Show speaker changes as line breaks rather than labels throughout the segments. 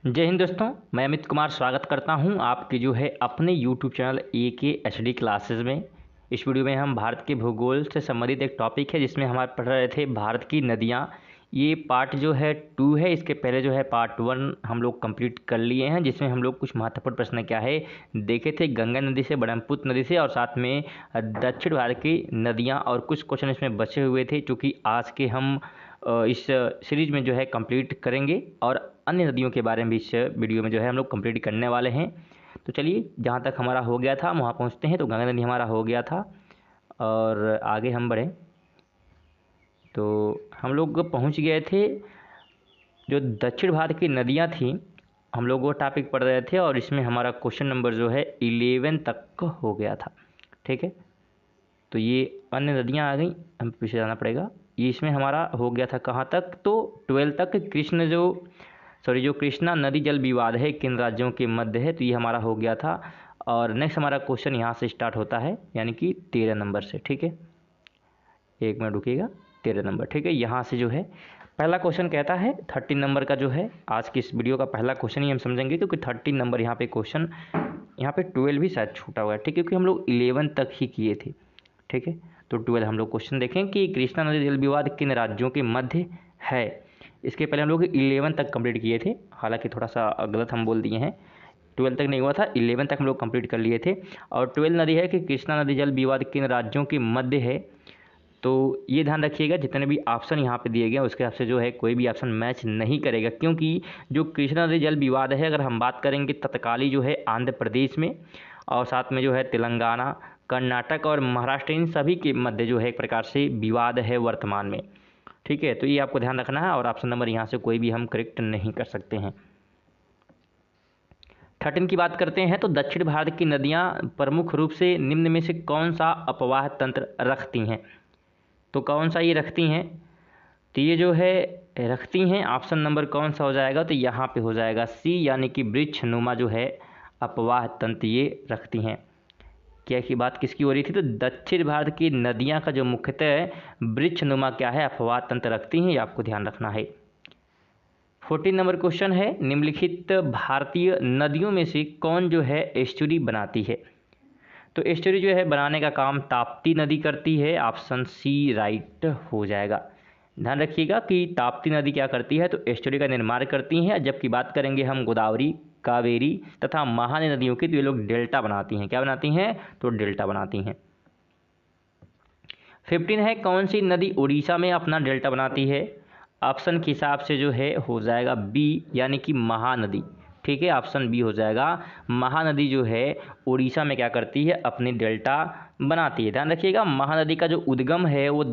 जय हिंद दोस्तों, मैं अमित कुमार स्वागत करता हूं आपके जो है अपने YouTube चैनल AKHD क्लासेस में। इस वीडियो में हम भारत के भूगोल से संबंधित एक टॉपिक है जिसमें हमारे पढ़ रहे थे भारत की नदियां। ये पार्ट जो है 2 है। इसके पहले जो है पार्ट 1 हम लोग कंप्लीट कर लिए हैं, जिसमें हम लोग कुछ महत्वपूर्ण प्रश्न क्या है देखे थे, गंगा नदी से, ब्रह्मपुत्र नदी से और साथ में दक्षिण भारत की नदियाँ, और कुछ क्वेश्चन इसमें बचे हुए थे चूँकि आज के हम इस सीरीज में जो है कंप्लीट करेंगे और अन्य नदियों के बारे में भी इस वीडियो में जो है हम लोग कंप्लीट करने वाले हैं। तो चलिए, जहाँ तक हमारा हो गया था वहाँ पहुँचते हैं। तो गंगा नदी हमारा हो गया था और आगे हम बढ़े तो हम लोग पहुँच गए थे जो दक्षिण भारत की नदियाँ थी, हम लोग वो टॉपिक पढ़ रहे थे और इसमें हमारा क्वेश्चन नंबर जो है 11 तक हो गया था। ठीक है, तो ये अन्य नदियाँ आ गई, हम पीछे जाना पड़ेगा। ये इसमें हमारा हो गया था कहाँ तक, तो 12 तक। जो कृष्णा नदी जल विवाद है किन राज्यों के मध्य है, तो ये हमारा हो गया था। और नेक्स्ट हमारा क्वेश्चन यहाँ से स्टार्ट होता है, यानी कि 13 नंबर से। ठीक है, एक मिनट रुकिएगा, 13 नंबर। ठीक है, यहाँ से जो है पहला क्वेश्चन कहता है 13 नंबर का जो है आज की इस वीडियो का पहला क्वेश्चन ही हम समझेंगे, क्योंकि 13 नंबर यहाँ पे क्वेश्चन, यहाँ पे 12 भी शायद छूटा हुआ है। ठीक है, क्योंकि हम लोग 11 तक ही किए थे। ठीक है, तो 12 हम लोग क्वेश्चन देखें कि कृष्णा नदी जल विवाद किन राज्यों के मध्य है। इसके पहले हम लोग 11 तक कंप्लीट किए थे, हालांकि थोड़ा सा गलत हम बोल दिए हैं, 12 तक नहीं हुआ था, 11 तक हम लोग कंप्लीट कर लिए थे। और 12 नदी है कि कृष्णा नदी जल विवाद किन राज्यों के मध्य है। तो ये ध्यान रखिएगा, जितने भी ऑप्शन यहाँ पे दिए गए उसके हिसाब से जो है कोई भी ऑप्शन मैच नहीं करेगा, क्योंकि जो कृष्णा नदी जल विवाद है, अगर हम बात करेंगे तत्काली जो है आंध्र प्रदेश में और साथ में जो है तेलंगाना, कर्नाटक और महाराष्ट्र, इन सभी के मध्य जो है एक प्रकार से विवाद है वर्तमान में। ठीक है, तो ये आपको ध्यान रखना है और ऑप्शन नंबर यहाँ से कोई भी हम करेक्ट नहीं कर सकते हैं। 13 की बात करते हैं तो दक्षिण भारत की नदियाँ प्रमुख रूप से निम्न में से कौन सा अपवाह तंत्र रखती हैं। तो कौन सा ये रखती हैं, तो ये जो है रखती हैं, ऑप्शन नंबर कौन सा हो जाएगा, तो यहाँ पे हो जाएगा सी, यानी कि वृक्षनुमा जो है अपवाह तंत्र ये रखती हैं। क्या की बात किसकी हो रही थी, तो दक्षिण भारत की नदियाँ का जो मुख्यतः वृक्षनुमा क्या है अपवाह तंत्र रखती हैं, ये आपको ध्यान रखना है। 14 नंबर क्वेश्चन है, निम्नलिखित भारतीय नदियों में से कौन जो है एस्चुरी बनाती है। तो एस्चुरी जो है बनाने का काम ताप्ती नदी करती है, ऑप्शन सी राइट हो जाएगा। ध्यान रखिएगा कि ताप्ती नदी क्या करती है, तो एस्चुरी का निर्माण करती हैं, जबकि बात करेंगे हम गोदावरी, कावेरी तथा महानदी नदियों की, तो ये लोग डेल्टा बनाती हैं। क्या बनाती हैं, तो डेल्टा बनाती हैं। 15 है, कौन सी नदी उड़ीसा में अपना डेल्टा बनाती है। ऑप्शन के हिसाब से जो है हो जाएगा बी, यानी कि महानदी। ठीक है, ऑप्शन बी हो जाएगा, महानदी जो है उड़ीसा में क्या करती है, अपनी डेल्टा बनाती है। ध्यान रखिएगा, महानदी का जो उद्गम है वो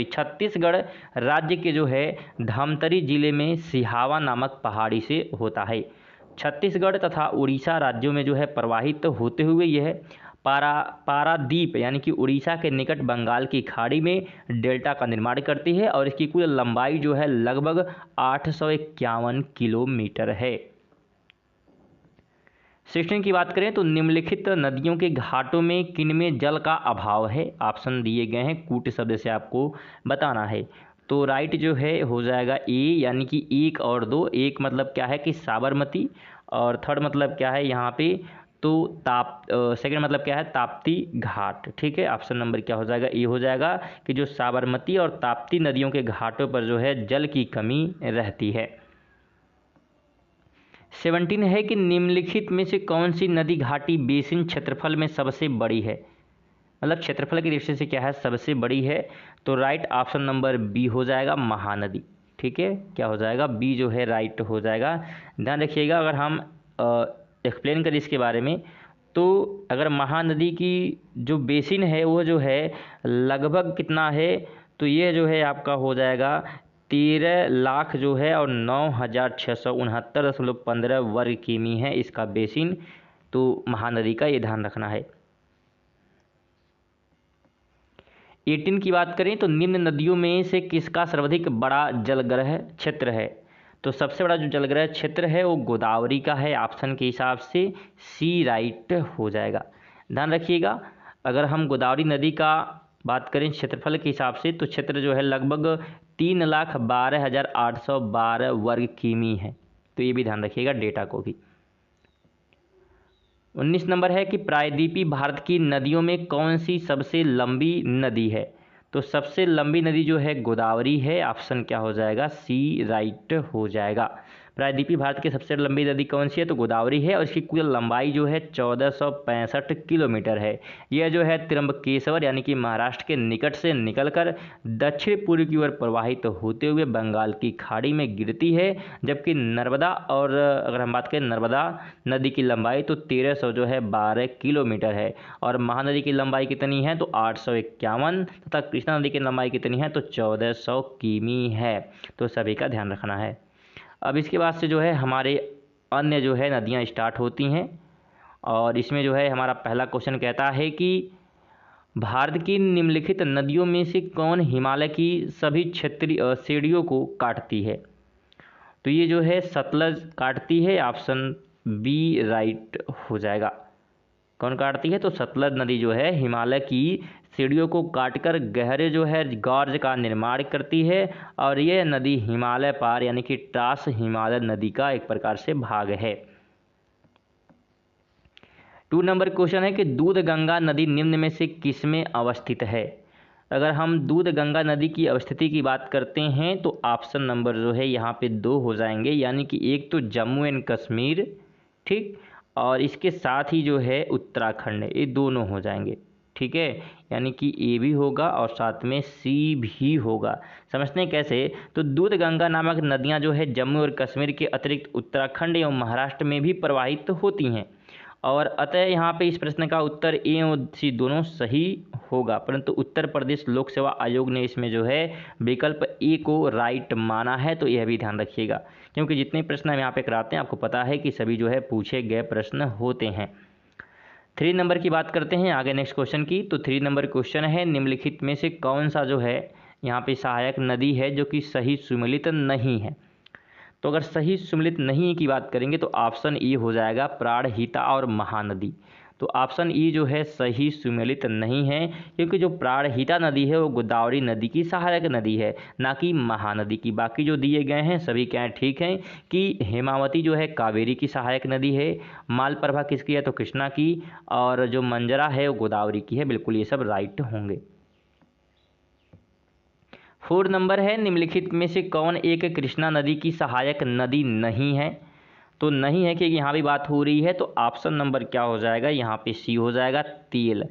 छत्तीसगढ़ राज्य के जो है धमतरी जिले में सिहावा नामक पहाड़ी से होता है। छत्तीसगढ़ तथा उड़ीसा राज्यों में जो है प्रवाहित होते हुए यह पारादीप यानी कि उड़ीसा के निकट बंगाल की खाड़ी में डेल्टा का निर्माण करती है और इसकी कुल लंबाई जो है लगभग 851 किलोमीटर है। 16 की बात करें तो निम्नलिखित नदियों के घाटों में किनमें जल का अभाव है। ऑप्शन दिए गए हैं, कूट शब्द से आपको बताना है। तो राइट जो है हो जाएगा ए, यानी कि 1 और 2। एक मतलब क्या है कि साबरमती, और थर्ड मतलब क्या है यहाँ पे, तो सेकंड मतलब क्या है, ताप्ती घाट। ठीक है, ऑप्शन नंबर क्या हो जाएगा, ए हो जाएगा कि जो साबरमती और ताप्ती नदियों के घाटों पर जो है जल की कमी रहती है। 17 है कि निम्नलिखित में से कौन सी नदी घाटी बेसिन क्षेत्रफल में सबसे बड़ी है, मतलब क्षेत्रफल की दृष्टि से क्या है, सबसे बड़ी है। तो राइट ऑप्शन नंबर बी हो जाएगा, महानदी। ठीक है, क्या हो जाएगा, बी जो है राइट हो जाएगा। ध्यान रखिएगा, अगर हम एक्सप्लेन करें इसके बारे में, तो अगर महानदी की जो बेसिन है वो जो है लगभग कितना है, तो ये जो है आपका हो जाएगा 13 लाख जो है और 9,669.15 वर्ग किमी है इसका बेसिन। तो महानदी का ये ध्यान रखना है। 18 की बात करें तो निम्न नदियों में से किसका सर्वाधिक बड़ा जलग्रह क्षेत्र है। तो सबसे बड़ा जो जलग्रह क्षेत्र है वो गोदावरी का है, ऑप्शन के हिसाब से सी राइट हो जाएगा। ध्यान रखिएगा, अगर हम गोदावरी नदी का बात करें क्षेत्रफल के हिसाब से, तो क्षेत्र जो है लगभग 3,12,812 वर्ग किमी है। तो ये भी ध्यान रखिएगा डेटा को भी। 19 नंबर है कि प्रायद्वीपीय भारत की नदियों में कौन सी सबसे लंबी नदी है? तो सबसे लंबी नदी जो है गोदावरी है। ऑप्शन क्या हो जाएगा? सी राइट हो जाएगा। प्रायद्वीपीय भारत की सबसे लंबी नदी कौन सी है? तो गोदावरी है और इसकी कुल लंबाई जो है 1465 किलोमीटर है। यह जो है त्र्यंबकेश्वर यानी कि महाराष्ट्र के निकट से निकलकर दक्षिण पूर्व की ओर प्रवाहित होते हुए बंगाल की खाड़ी में गिरती है। जबकि नर्मदा और अगर हम बात करें नर्मदा नदी की लंबाई तो 1300 जो है 12 किलोमीटर है। और महानदी की लंबाई कितनी है? तो 851 तथा कृष्णा नदी की लंबाई कितनी है? तो 1400 किमी है। तो सभी का ध्यान रखना है। अब इसके बाद से जो है हमारे अन्य जो है नदियाँ स्टार्ट होती हैं और इसमें जो है हमारा पहला क्वेश्चन कहता है कि भारत की निम्नलिखित नदियों में से कौन हिमालय की सभी क्षेत्रीय श्रेणियों को काटती है? तो ये जो है सतलज काटती है। ऑप्शन बी राइट हो जाएगा। कौन काटती है? तो सतलज नदी जो है हिमालय की सीढ़ियों को काटकर गहरे जो है गॉर्ज का निर्माण करती है और यह नदी हिमालय पार यानी कि ट्रांस हिमालय नदी का एक प्रकार से भाग है। 2 नंबर क्वेश्चन है कि दूध गंगा नदी निम्न में से किस में अवस्थित है? अगर हम दूध गंगा नदी की अवस्थिति की बात करते हैं तो ऑप्शन नंबर जो है यहाँ पे 2 हो जाएंगे, यानी कि एक तो जम्मू एंड कश्मीर, ठीक, और इसके साथ ही जो है उत्तराखंड, ये दोनों हो जाएंगे, ठीक है। यानी कि ए भी होगा और साथ में सी भी होगा। समझते हैं कैसे? तो दूध गंगा नामक नदियाँ जो है जम्मू और कश्मीर के अतिरिक्त उत्तराखंड एवं महाराष्ट्र में भी प्रवाहित होती हैं और अतः यहाँ पे इस प्रश्न का उत्तर ए और सी दोनों सही होगा, परंतु उत्तर प्रदेश लोक सेवा आयोग ने इसमें जो है विकल्प ए को राइट माना है। तो यह भी ध्यान रखिएगा क्योंकि जितने प्रश्न हम यहाँ पे कराते हैं आपको पता है कि सभी जो है पूछे गए प्रश्न होते हैं। 3 नंबर की बात करते हैं आगे नेक्स्ट क्वेश्चन की। तो 3 नंबर क्वेश्चन है निम्नलिखित में से कौन सा जो है यहाँ पे सहायक नदी है जो कि सही सुमेलित नहीं है? तो अगर सही सुमेलित नहीं की बात करेंगे तो ऑप्शन ई हो जाएगा प्राणहिता और महानदी। तो ऑप्शन ई जो है सही सुमेलित नहीं है क्योंकि जो प्राणहिता नदी है वो गोदावरी नदी की सहायक नदी है, ना कि महानदी की। बाकी जो दिए गए हैं सभी क्या हैं? ठीक हैं कि हेमावती जो है कावेरी की सहायक नदी है, मालप्रभा किसकी है? तो कृष्णा की, और जो मंजरा है वो गोदावरी की है। बिल्कुल ये सब राइट होंगे। 4 नंबर है निम्नलिखित में से कौन एक कृष्णा नदी की सहायक नदी नहीं है? तो नहीं है कि यहाँ भी बात हो रही है तो ऑप्शन नंबर क्या हो जाएगा? यहाँ पे सी हो जाएगा तेल,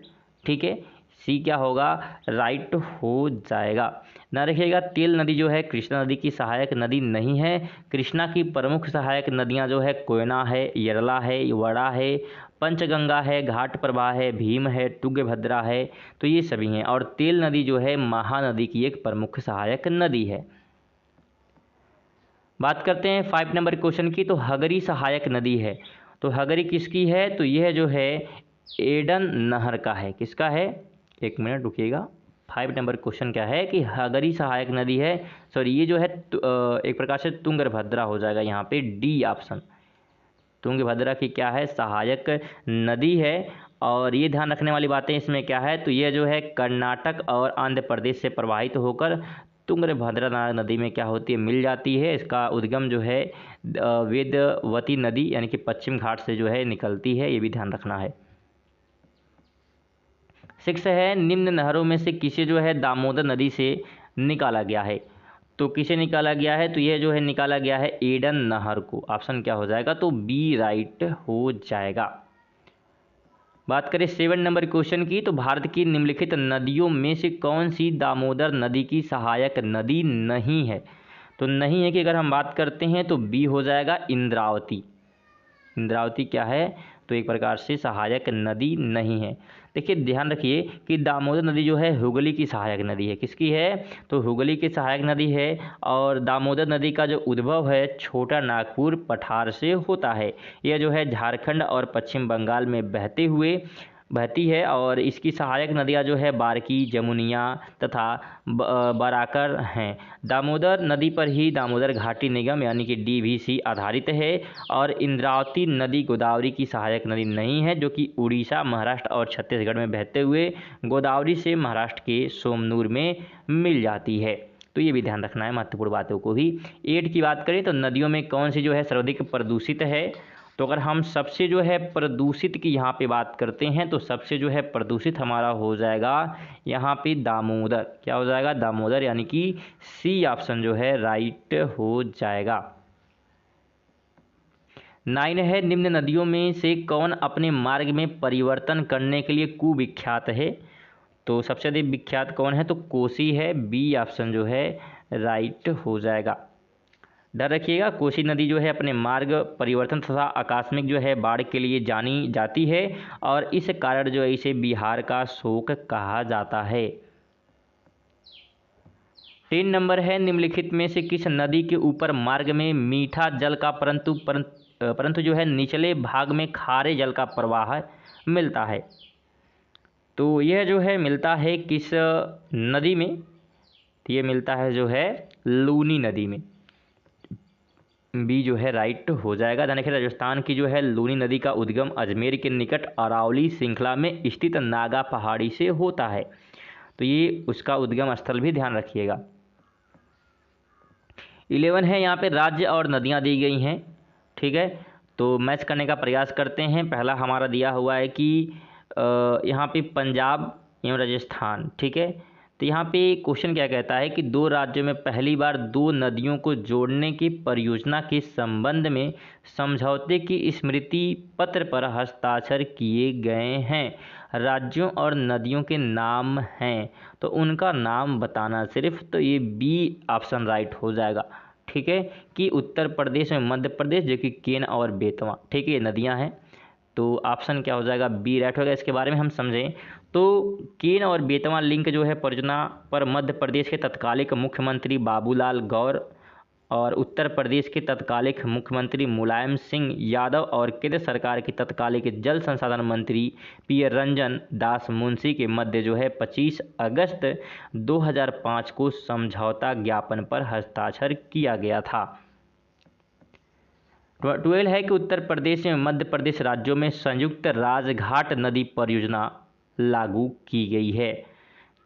ठीक है। सी क्या होगा? राइट हो जाएगा। ना रखिएगा तेल नदी जो है कृष्णा नदी की सहायक नदी नहीं है। कृष्णा की प्रमुख सहायक नदियाँ जो है कोयना है, यरला है, वड़ा है, पंचगंगा है, घाट प्रभा है, भीम है, तुंगभद्रा है, तो ये सभी हैं। और तेल नदी जो है महानदी की एक प्रमुख सहायक नदी है। बात करते हैं 5 नंबर क्वेश्चन की। तो हगरी सहायक नदी है, तो हगरी किसकी है? तो यह जो है एडन नहर का है। किसका है? एक मिनट रुकिएगा। 5 नंबर क्वेश्चन क्या है कि हगरी सहायक नदी है, सॉरी ये जो है एक प्रकार से तुंगभद्रा हो जाएगा यहाँ पे, डी ऑप्शन। तुंगभद्रा की क्या है? सहायक नदी है। और ये ध्यान रखने वाली बातें इसमें क्या है? तो ये जो है कर्नाटक और आंध्र प्रदेश से प्रवाहित होकर तुंगभद्रा नदी में क्या होती है? मिल जाती है। इसका उद्गम जो है वेदवती नदी यानी कि पश्चिम घाट से जो है निकलती है, ये भी ध्यान रखना है। 6 है निम्न नहरों में से किसे जो है दामोदर नदी से निकाला गया है? तो किसे निकाला गया है? तो यह जो है निकाला गया है एडन नहर को। ऑप्शन क्या हो जाएगा? तो बी राइट हो जाएगा। बात करें 7 नंबर क्वेश्चन की। तो भारत की निम्नलिखित नदियों में से कौन सी दामोदर नदी की सहायक नदी नहीं है? तो नहीं है कि अगर हम बात करते हैं तो बी हो जाएगा इंद्रावती। इंद्रावती क्या है? तो एक प्रकार से सहायक नदी नहीं है। देखिए ध्यान रखिए कि दामोदर नदी जो है हुगली की सहायक नदी है। किसकी है? तो हुगली की सहायक नदी है। और दामोदर नदी का जो उद्भव है छोटा नागपुर पठार से होता है। यह जो है झारखंड और पश्चिम बंगाल में बहती है और इसकी सहायक नदियाँ जो है बारकी, जमुनिया तथा बराकर हैं। दामोदर नदी पर ही दामोदर घाटी निगम यानी कि DVC आधारित है। और इंद्रावती नदी गोदावरी की सहायक नदी नहीं है, जो कि उड़ीसा, महाराष्ट्र और छत्तीसगढ़ में बहते हुए गोदावरी से महाराष्ट्र के सोमनूर में मिल जाती है। तो ये भी ध्यान रखना है महत्वपूर्ण बातों को भी। 8 की बात करें तो नदियों में कौन सी जो है सर्वाधिक प्रदूषित है, तो अगर हम सबसे जो है प्रदूषित की यहाँ पे बात करते हैं तो सबसे जो है प्रदूषित हमारा हो जाएगा यहाँ पे दामोदर। क्या हो जाएगा? दामोदर, यानी कि सी ऑप्शन जो है राइट हो जाएगा। 9 है, निम्न नदियों में से कौन अपने मार्ग में परिवर्तन करने के लिए कुविख्यात है, तो सबसे अधिक विख्यात कौन है, तो कोसी है। बी ऑप्शन जो है राइट हो जाएगा। डर रखिएगा, कोसी नदी जो है अपने मार्ग परिवर्तन तथा आकस्मिक जो है बाढ़ के लिए जानी जाती है और इस कारण जो है इसे बिहार का शोक कहा जाता है। 3 नंबर है, निम्नलिखित में से किस नदी के ऊपर मार्ग में मीठा जल का परंतु जो है निचले भाग में खारे जल का प्रवाह मिलता है, तो यह जो है मिलता है किस नदी में, तो ये मिलता है जो है लूनी नदी में। बी जो है राइट हो जाएगा। देखिए राजस्थान की जो है लूनी नदी का उद्गम अजमेर के निकट अरावली श्रृंखला में स्थित नागा पहाड़ी से होता है, तो ये उसका उद्गम स्थल भी ध्यान रखिएगा। 11 है, यहाँ पे राज्य और नदियाँ दी गई हैं, ठीक है, तो मैच करने का प्रयास करते हैं। पहला हमारा दिया हुआ है कि यहाँ पे पंजाब एवं राजस्थान, ठीक है, तो यहाँ पे क्वेश्चन क्या कहता है कि 2 राज्यों में पहली बार 2 नदियों को जोड़ने की परियोजना के संबंध में समझौते की स्मृति पत्र पर हस्ताक्षर किए गए हैं। राज्यों और नदियों के नाम हैं, तो उनका नाम बताना सिर्फ, तो ये बी ऑप्शन राइट हो जाएगा, ठीक है, कि उत्तर प्रदेश में मध्य प्रदेश जो कि केन और बेतवा, ठीक है, ये नदियाँ हैं, तो ऑप्शन क्या हो जाएगा? बी राइट होगा। इसके बारे में हम समझें तो केन और बेतवा लिंक जो है परियोजना पर मध्य प्रदेश के तत्कालिक मुख्यमंत्री बाबूलाल गौर और उत्तर प्रदेश के तत्कालिक मुख्यमंत्री मुलायम सिंह यादव और केंद्र सरकार की तत्कालिक जल संसाधन मंत्री पी रंजन दास मुंशी के मध्य जो है 25 अगस्त 2005 को समझौता ज्ञापन पर हस्ताक्षर किया गया था। 12 है कि उत्तर प्रदेश एवं मध्य प्रदेश राज्यों में संयुक्त राजघाट नदी परियोजना लागू की गई है,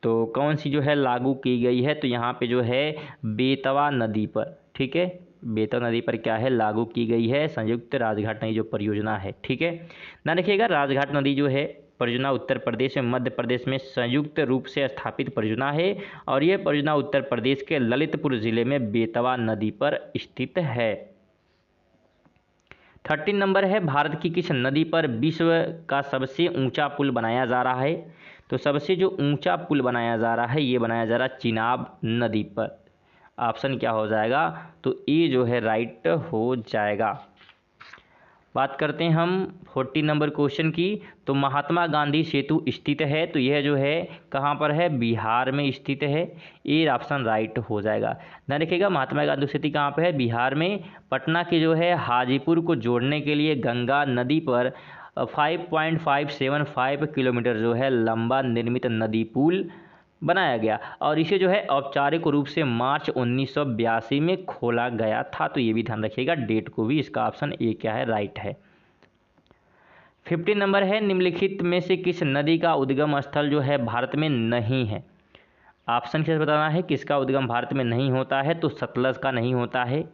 तो कौन सी जो है लागू की गई है, तो यहाँ पे जो है बेतवा नदी पर, ठीक है, बेतवा नदी पर क्या है लागू की गई है संयुक्त राजघाट नदी जो परियोजना है, ठीक है। ना देखिएगा राजघाट नदी जो है परियोजना उत्तर प्रदेश में मध्य प्रदेश में संयुक्त रूप से स्थापित परियोजना है और यह परियोजना उत्तर प्रदेश के ललितपुर जिले में बेतवा नदी पर स्थित है। 13 नंबर है, भारत की किस नदी पर विश्व का सबसे ऊंचा पुल बनाया जा रहा है, तो सबसे जो ऊंचा पुल बनाया जा रहा है ये बनाया जा रहा है चिनाब नदी पर। ऑप्शन क्या हो जाएगा? तो ए जो है राइट हो जाएगा। बात करते हैं हम 14 नंबर क्वेश्चन की, तो महात्मा गांधी सेतु स्थित है, तो यह जो है कहाँ पर है? बिहार में स्थित है। ए ऑप्शन राइट हो जाएगा। ध्यान रखिएगा महात्मा गांधी सेतु कहाँ पर है? बिहार में। पटना के जो है हाजीपुर को जोड़ने के लिए गंगा नदी पर 5.575 किलोमीटर जो है लंबा निर्मित नदी पुल बनाया गया और इसे जो है औपचारिक रूप से मार्च 1982 में खोला गया था, तो ये भी ध्यान रखिएगा डेट को भी। इसका ऑप्शन ए क्या है? राइट है। 15 नंबर है, निम्नलिखित में से किस नदी का उद्गम स्थल जो है भारत में नहीं है? ऑप्शन कैसे बताना है किसका उद्गम भारत में नहीं होता है, तो सतलज का नहीं होता है।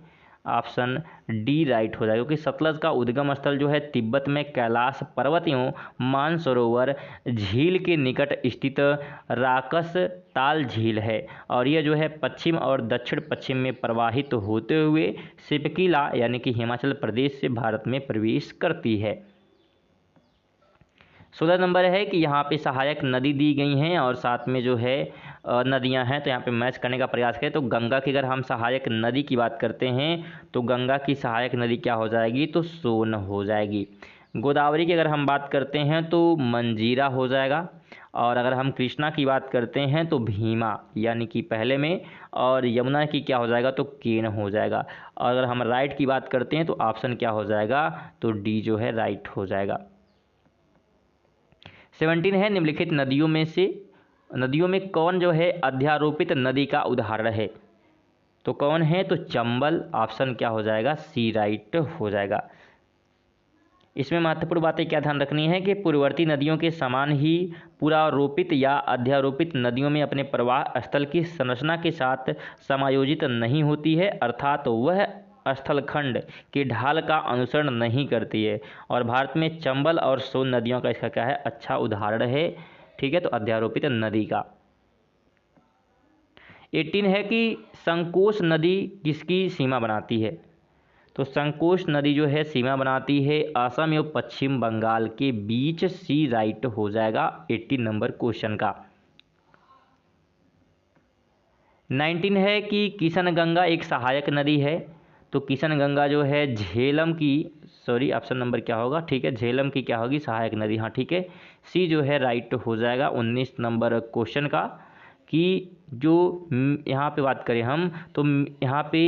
ऑप्शन डी राइट हो जाएगा, क्योंकि सतलज का उद्गम स्थल जो है तिब्बत में कैलाश पर्वत एवं मानसरोवर झील के निकट स्थित राकस ताल झील है और यह जो है पश्चिम और दक्षिण पश्चिम में प्रवाहित होते हुए सिपकीला यानी कि हिमाचल प्रदेश से भारत में प्रवेश करती है। 16 नंबर है कि यहाँ पे सहायक नदी दी गई हैं और साथ में जो है नदियाँ हैं, तो यहाँ पे मैच करने का प्रयास करें तो गंगा की अगर हम सहायक नदी की बात करते हैं तो गंगा की सहायक नदी क्या हो जाएगी? तो सोन हो जाएगी। गोदावरी की अगर हम बात करते हैं तो मंजीरा हो जाएगा और अगर हम कृष्णा की बात करते हैं तो भीमा यानी कि पहले में, और यमुना की क्या हो जाएगा? तो केन हो जाएगा। और अगर हम राइट की बात करते हैं तो ऑप्शन क्या हो जाएगा? तो डी जो है राइट हो जाएगा। 17 है, निम्नलिखित नदियों में कौन जो है अध्यारोपित नदी का उदाहरण है? तो कौन है? तो चंबल। ऑप्शन क्या हो जाएगा? सी राइट हो जाएगा। इसमें महत्वपूर्ण बातें क्या ध्यान रखनी है कि पूर्ववर्ती नदियों के समान ही पुरारोपित या अध्यारोपित नदियों में अपने प्रवाह स्थल की संरचना के साथ समायोजित नहीं होती है, अर्थात वह स्थलखंड की ढाल का अनुसरण नहीं करती है। और भारत में चंबल और सोन नदियों का इसका क्या है, अच्छा उदाहरण है। ठीक है, तो अध्यारोपित नदी का। 18 है कि संकोश नदी किसकी सीमा बनाती है। तो संकोश नदी जो है सीमा बनाती है असम एवं पश्चिम बंगाल के बीच। सी राइट हो जाएगा 18 नंबर क्वेश्चन का। 19 है कि किशनगंगा एक सहायक नदी है। तो किशनगंगा जो है झेलम की, सॉरी ऑप्शन नंबर क्या होगा, ठीक है, झेलम की क्या होगी, सहायक नदी। हाँ ठीक है, सी जो है राइट हो जाएगा 19 नंबर क्वेश्चन का। कि जो यहाँ पे बात करें हम, तो यहाँ पे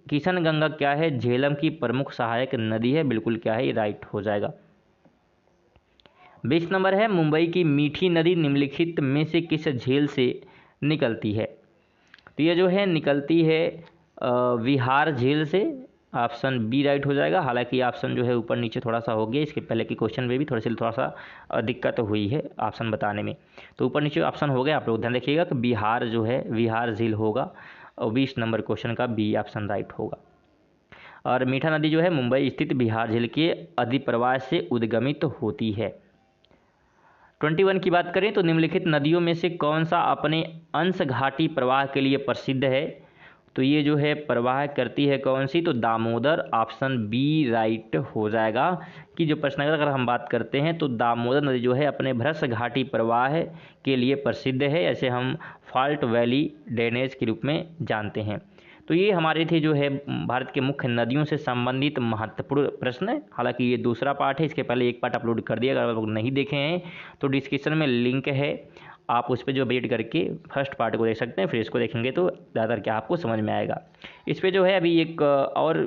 किशनगंगा क्या है, झेलम की प्रमुख सहायक नदी है, बिल्कुल क्या है, ये राइट हो जाएगा। 20 नंबर है मुंबई की मीठी नदी निम्नलिखित में से किस झील से निकलती है। तो ये जो है निकलती है विहार झील से। ऑप्शन बी राइट हो जाएगा। हालांकि ऑप्शन जो है ऊपर नीचे थोड़ा सा हो गया, इसके पहले के क्वेश्चन में भी थोड़ा सा दिक्कत हुई है ऑप्शन बताने में, तो ऊपर नीचे ऑप्शन हो गया। आप लोग ध्यान रखिएगा कि बिहार जो है विहार झील होगा, और 20 नंबर क्वेश्चन का बी ऑप्शन राइट होगा। और मीठा नदी जो है मुंबई स्थित बिहार झील के अधिप्रवाह से उद्गमित होती है। 21 की बात करें तो निम्नलिखित नदियों में से कौन सा अपने अंश घाटी प्रवाह के लिए प्रसिद्ध है। तो ये जो है प्रवाह करती है कौन सी, तो दामोदर। ऑप्शन बी राइट हो जाएगा। कि जो प्रश्न अगर हम बात करते हैं तो दामोदर नदी जो है अपने भ्रश घाटी प्रवाह के लिए प्रसिद्ध है, ऐसे हम फॉल्ट वैली ड्रेनेज के रूप में जानते हैं। तो ये हमारे थे जो है भारत के मुख्य नदियों से संबंधित महत्वपूर्ण प्रश्न। हालांकि ये दूसरा पार्ट है, इसके पहले एक पार्ट अपलोड कर दिया, अगर आप लोग नहीं देखे हैं तो डिस्क्रिप्शन में लिंक है, आप उस पर जो विजिट करके फर्स्ट पार्ट को देख सकते हैं, फिर इसको देखेंगे तो ज़्यादातर क्या आपको समझ में आएगा। इस पर जो है अभी एक और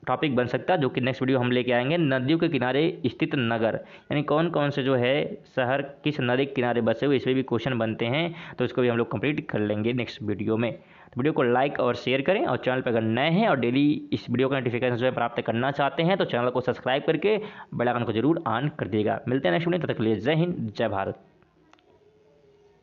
टॉपिक बन सकता है जो कि नेक्स्ट वीडियो हम लेके आएंगे, नदियों के किनारे स्थित नगर, यानी कौन कौन से जो है शहर किस नदी के किनारे बसे हुए, इस पर भी क्वेश्चन बनते हैं, तो इसको भी हम लोग कंप्लीट कर लेंगे नेक्स्ट वीडियो में। तो वीडियो को लाइक और शेयर करें, और चैनल पर अगर नए हैं और डेली इस वीडियो का नोटिफिकेशन जो है प्राप्त करना चाहते हैं तो चैनल को सब्सक्राइब करके बेल आइकन को जरूर ऑन कर दिएगा। मिलते हैं नेक्स्ट वीडियो, तब तक के लिए जय हिंद जय भारत।